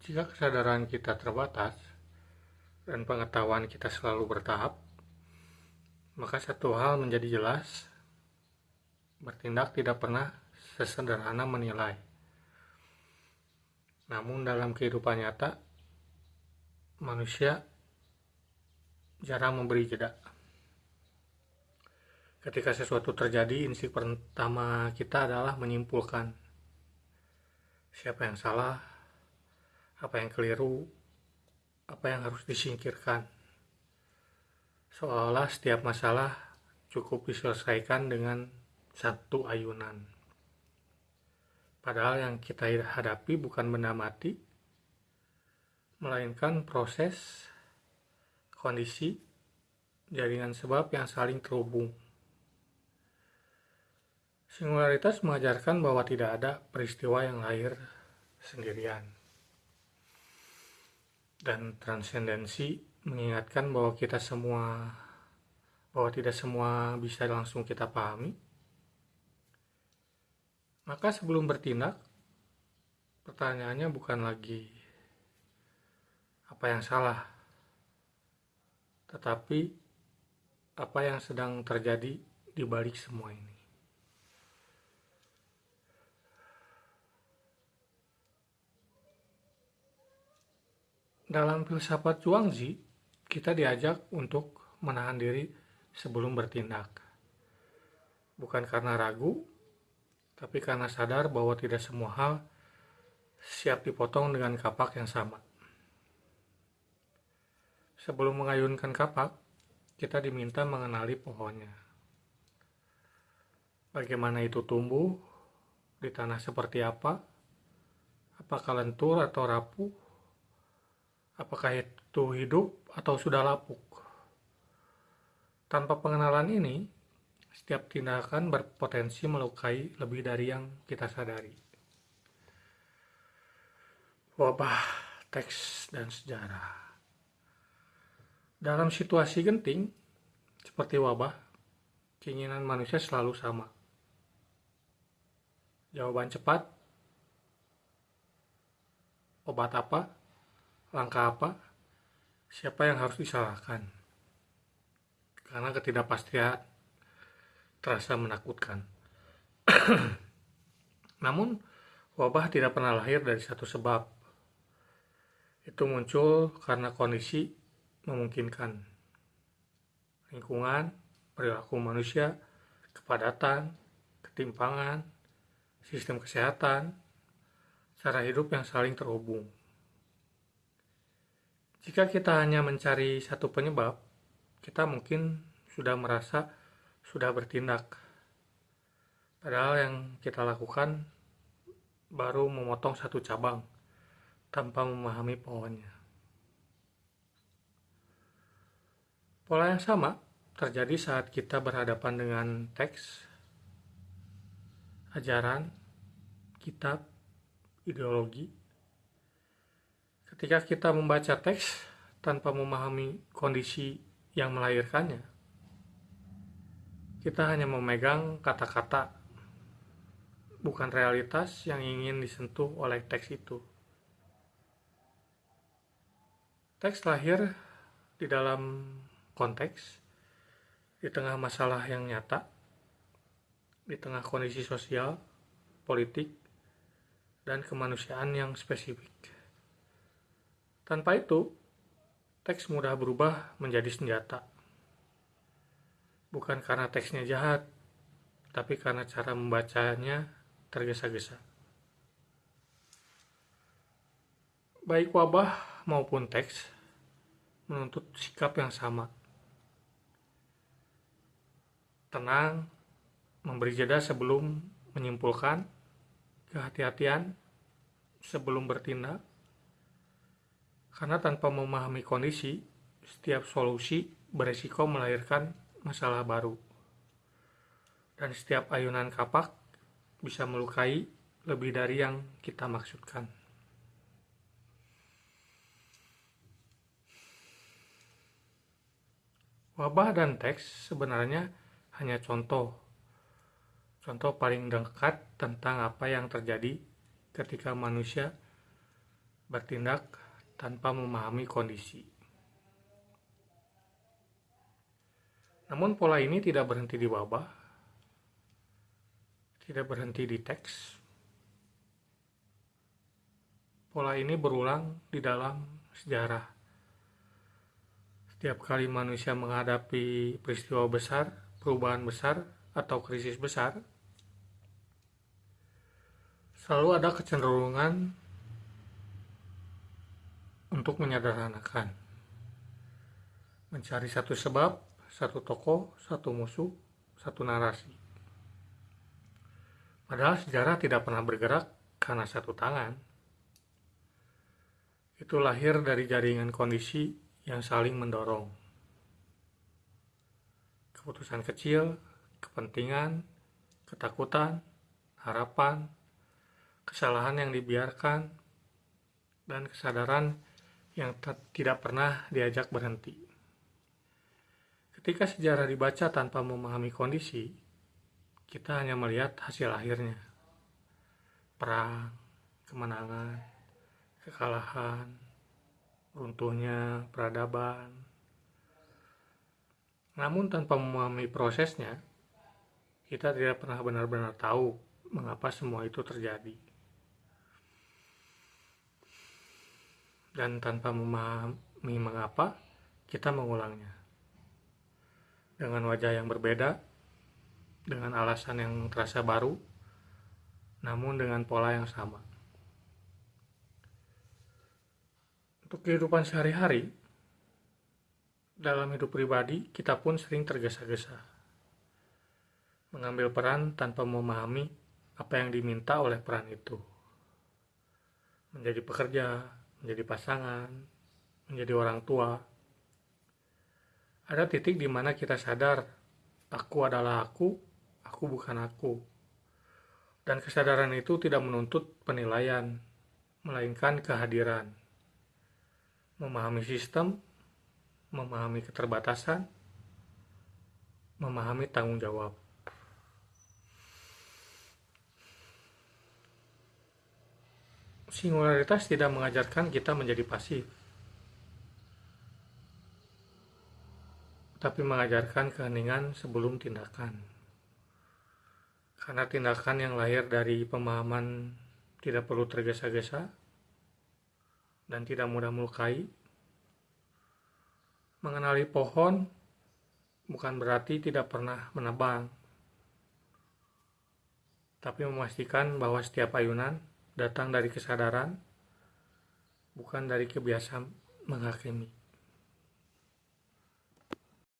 Jika kesadaran kita terbatas dan pengetahuan kita selalu bertahap, maka satu hal menjadi jelas: bertindak tidak pernah sesederhana menilai. Namun dalam kehidupan nyata, manusia jarang memberi jeda. Ketika sesuatu terjadi, insting pertama kita adalah menyimpulkan siapa yang salah, apa yang keliru, apa yang harus disingkirkan. Seolah-olah setiap masalah cukup diselesaikan dengan satu ayunan. Padahal yang kita hadapi bukan benda mati, melainkan proses, kondisi, jaringan sebab yang saling terhubung. Singularitas mengajarkan bahwa tidak ada peristiwa yang lahir sendirian. Dan transendensi mengingatkan bahwa tidak semua bisa langsung kita pahami. Maka sebelum bertindak, pertanyaannya bukan lagi apa yang salah, tetapi apa yang sedang terjadi di balik semua ini. Dalam filsafat Zhuangzi, kita diajak untuk menahan diri sebelum bertindak. Bukan karena ragu, tapi karena sadar bahwa tidak semua hal siap dipotong dengan kapak yang sama. Sebelum mengayunkan kapak, kita diminta mengenali pohonnya. Bagaimana itu tumbuh, di tanah seperti apa, apakah lentur atau rapuh, apakah itu hidup atau sudah lapuk. Tanpa pengenalan ini, setiap tindakan berpotensi melukai lebih dari yang kita sadari. Wabah, teks, dan sejarah. Dalam situasi genting, seperti wabah, keinginan manusia selalu sama. Jawaban cepat, obat apa, langkah apa, siapa yang harus disalahkan. Karena ketidakpastian terasa menakutkan. Namun, wabah tidak pernah lahir dari satu sebab. Itu muncul karena kondisi memungkinkan. Lingkungan, perilaku manusia, kepadatan, ketimpangan, sistem kesehatan, cara hidup yang saling terhubung. Jika kita hanya mencari satu penyebab, kita mungkin sudah merasa sudah bertindak. Padahal yang kita lakukan baru memotong satu cabang tanpa memahami pohonnya. Pola yang sama terjadi saat kita berhadapan dengan teks, ajaran, kitab, ideologi. Ketika kita membaca teks tanpa memahami kondisi yang melahirkannya, kita hanya memegang kata-kata, bukan realitas yang ingin disentuh oleh teks itu. Teks lahir di dalam konteks, di tengah masalah yang nyata, di tengah kondisi sosial, politik, dan kemanusiaan yang spesifik. Tanpa itu, teks mudah berubah menjadi senjata. Bukan karena teksnya jahat, tapi karena cara membacanya tergesa-gesa. Baik wabah maupun teks menuntut sikap yang sama. Tenang, memberi jeda sebelum menyimpulkan, kehati-hatian sebelum bertindak. Karena tanpa memahami kondisi, setiap solusi beresiko melahirkan masalah baru. Dan setiap ayunan kapak bisa melukai lebih dari yang kita maksudkan. Wabah dan teks sebenarnya hanya contoh paling dekat tentang apa yang terjadi ketika manusia bertindak tanpa memahami kondisi. Namun pola ini tidak berhenti di wabah, tidak berhenti di teks. Pola ini berulang di dalam sejarah. Setiap kali manusia menghadapi peristiwa besar, perubahan besar, atau krisis besar, selalu ada kecenderungan untuk menyederhanakan, mencari satu sebab, satu tokoh, satu musuh, satu narasi. Padahal sejarah tidak pernah bergerak karena satu tangan. Itu lahir dari jaringan kondisi yang saling mendorong. Keputusan kecil, kepentingan, ketakutan, harapan, kesalahan yang dibiarkan, dan kesadaran yang tidak pernah diajak berhenti. Ketika sejarah dibaca tanpa memahami kondisi, kita hanya melihat hasil akhirnya. Perang, kemenangan, kekalahan, runtuhnya peradaban. Namun tanpa memahami prosesnya, kita tidak pernah benar-benar tahu mengapa semua itu terjadi. Dan tanpa memahami mengapa, kita mengulangnya. Dengan wajah yang berbeda, dengan alasan yang terasa baru, namun dengan pola yang sama. Untuk kehidupan sehari-hari, dalam hidup pribadi, kita pun sering tergesa-gesa. Mengambil peran tanpa memahami apa yang diminta oleh peran itu. Menjadi pekerja, menjadi pasangan, menjadi orang tua. Ada titik di mana kita sadar, aku adalah aku bukan aku. Dan kesadaran itu tidak menuntut penilaian, melainkan kehadiran. Memahami sistem, memahami keterbatasan, memahami tanggung jawab. Singularitas tidak mengajarkan kita menjadi pasif, tapi mengajarkan keheningan sebelum tindakan. Karena tindakan yang lahir dari pemahaman tidak perlu tergesa-gesa dan tidak mudah melukai. Mengenali pohon bukan berarti tidak pernah menebang, tapi memastikan bahwa setiap ayunan datang dari kesadaran, bukan dari kebiasaan menghakimi.